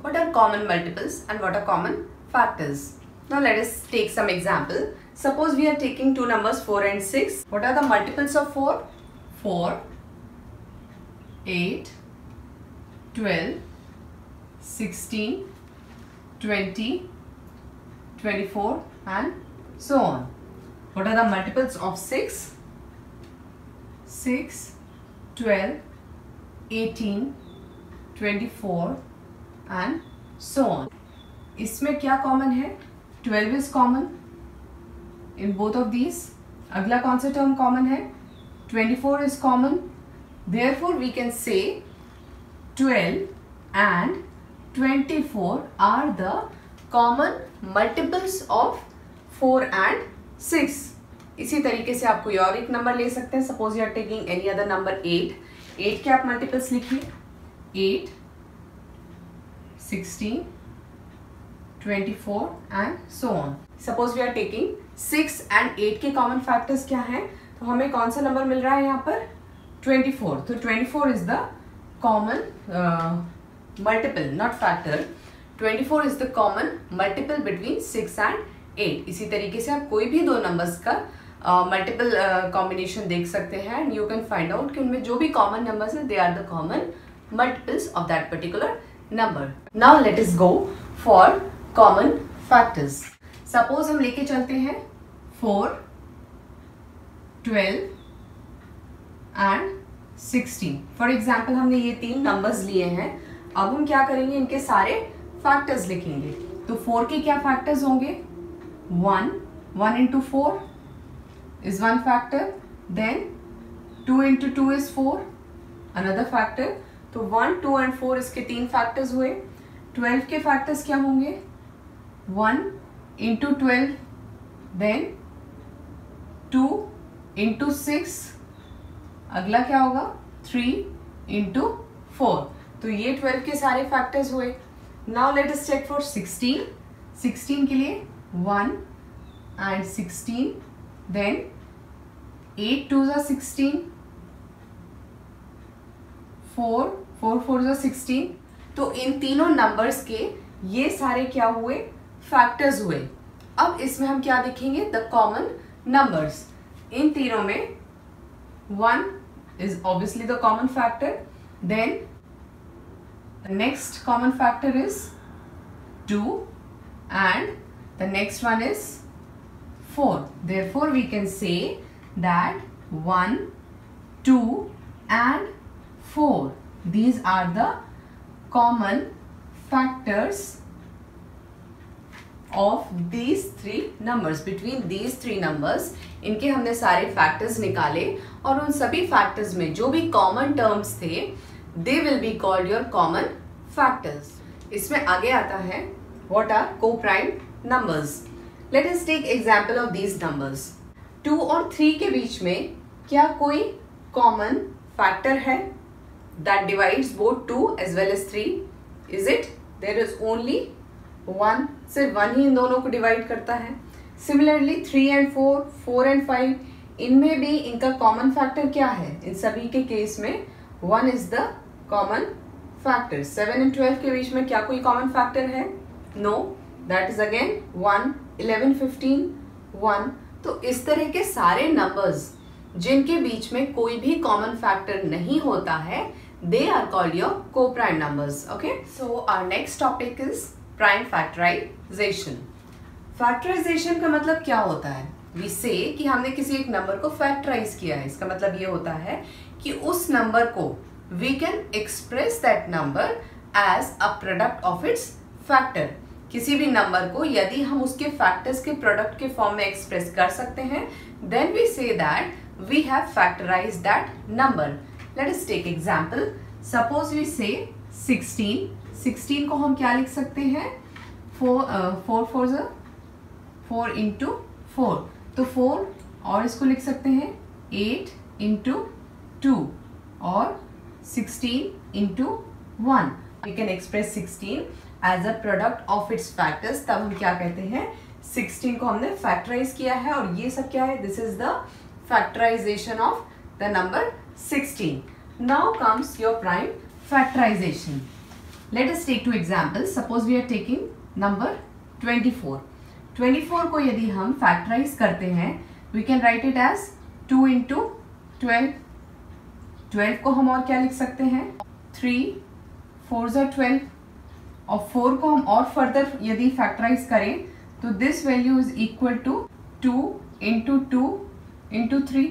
what are common multiples and what are common factors. Now let us take some example. Suppose we are taking two numbers 4 and 6. What are the multiples of 4? 4, 8, 12, 16, 20, 24 and so on. What are the multiples of 6? 6, 12, 18, 24 and so on. इसमें क्या common है? 12 is common in both of these. अगला कौन सा term common है? 24 is common. Therefore we can say 12 and 24 are the common multiples of 4 and 6. इसी तरीके से आप कोई और एक नंबर ले सकते हैं. Suppose you are taking any other number 8. 8 के आप मल्टीपल्स लिखिए. 8, 16, 24 and so on. Suppose we are taking 6 and 8 के कॉमन फैक्टर्स क्या हैं? तो हमें कौन सा नंबर मिल रहा है यहाँ पर? 24. तो 24 is the common multiple, not factor. 24 is the common multiple between 6 and 8. इसी तरीके से आप कोई भी दो नंबर्स का मल्टीपल कॉम्बिनेशन देख सकते हैं and you can find out कि उनमें जो भी कॉमन नंबर्स हैं they are the common multiples of that particular number. Now let us go for common factors. Suppose हम लेके चलते हैं 4, 12 and 16. For example हमने ये तीन numbers लिए हैं. अब हम क्या करेंगे? इनके सारे factors लिखेंगे. तो 4 के क्या factors होंगे? 1 into 4 is one factor. Then 2 into 2 is 4. Another factor. तो 1, 2 and 4 इसके तीन फैक्टर्स हुए. 12 के फैक्टर्स क्या होंगे? 1 into 12, then 2 into 6, अगला क्या होगा? 3 into 4. तो ये 12 के सारे फैक्टर्स हुए. Now let us check for 16. 16 के लिए 1 and 16, then 8 2s are 16, 4 4 are 16. तो इन तीनों नंबर्स के ये सारे क्या हुए? फैक्टर्स हुए. अब इसमें हम क्या देखेंगे? The common numbers. इन तीनों में 1 is obviously the common factor. Then the next common factor is 2 and the next one is 4. Therefore we can say that 1, 2 and 4. These are the common factors of these three numbers. Between these three numbers, इनके हमने सारे factors निकाले और उन सभी factors में जो भी common terms थे, they will be called your common factors. इसमें आगे आता है what are co-prime numbers. Let us take example of these numbers. 2 और 3 के बीच में क्या कोई common factor है that divides both 2 as well as 3? Is it? There is only one. सिर्फ 1 ही इन दोनों को डिवाइड करता है. Similarly 3 and 4, 4 and 5, इनमें भी इनका कॉमन फैक्टर क्या है? इन सभी के केस में 1 is the common factor. 7 and 12 के बीच में क्या कोई कॉमन फैक्टर है? No. That is again 1, 11, 15, 1. तो इस तरह के सारे नंबर्स जिनके बीच में कोई भी कॉमन फैक्टर नहीं होता है, they are called your co-prime numbers. Okay, so our next topic is prime factorization. Factorization का मतलब क्या होता है? We say कि हमने किसी एक नंबर को फैक्टराइज किया है. इसका मतलब ये होता है कि उस नंबर को we can express that number as a product of its factor. किसी भी नंबर को यदि हम उसके फैक्टर्स के प्रोडक्ट के फॉर्म में एक्सप्रेस कर सकते हैं, then we say that we have factorized that number. Let us take example. Suppose we say 16. 16 को हम क्या लिख सकते हैं? 4 4 into 4. तो 4 और इसको लिख सकते हैं 8 into 2 और 16 into 1. We can express 16 as a product of its factors. तब हम क्या कहते हैं? 16 को हमने फैक्टराइज किया है और ये सब क्या है? This is the factorization of the number 16. Now comes your prime factorization. Let us take two examples. Suppose we are taking number 24. 24 को यदि हम फैक्टराइज करते हैं, we can write it as 2 into 12. 12 को हम और क्या लिख सकते हैं? 3 4s are 12. और 4 को हम और फर्दर यदि फैक्टराइज करें तो this value is equal to 2 into 2 into 3.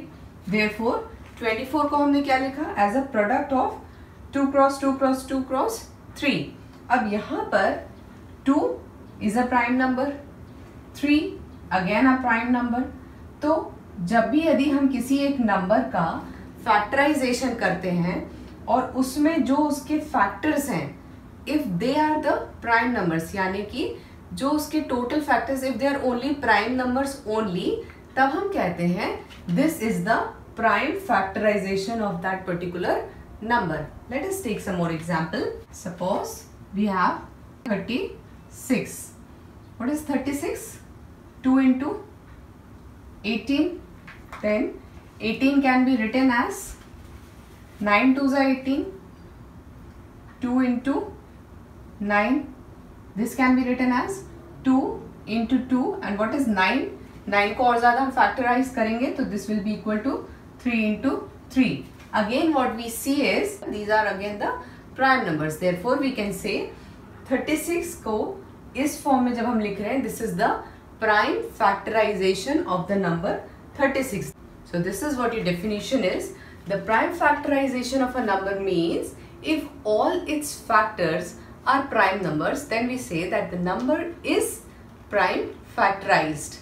Therefore 24 को हमने क्या लिखा? As a product of 2 cross 2 cross 2 cross 3. अब यहाँ पर 2 is a prime number, 3 again a prime number. तो जब भी यदि हम किसी एक नंबर का फैक्टराइजेशन करते हैं और उसमें जो उसके फैक्टर्स हैं, if they are the prime numbers, यानी कि जो उसके total factors if they are only prime numbers only, तब हम कहते हैं this is the prime factorisation of that particular number. Let us take some more example. Suppose we have 36. What is 36? 2 into 18. Then 18 can be written as 9 2s are 18. 2 into 9. This can be written as 2 into 2. And what is 9? 9 को और ज़्यादा हम factorize करेंगे तो this will be equal to 3 into 3. Again what we see is these are again the prime numbers. Therefore we can say 36 को इस form में जब हम लिख रहे हैं, this is the prime factorization of the number 36. So this is what your definition is. The prime factorization of a number means if all its factors are prime numbers, then we say that the number is prime factorized.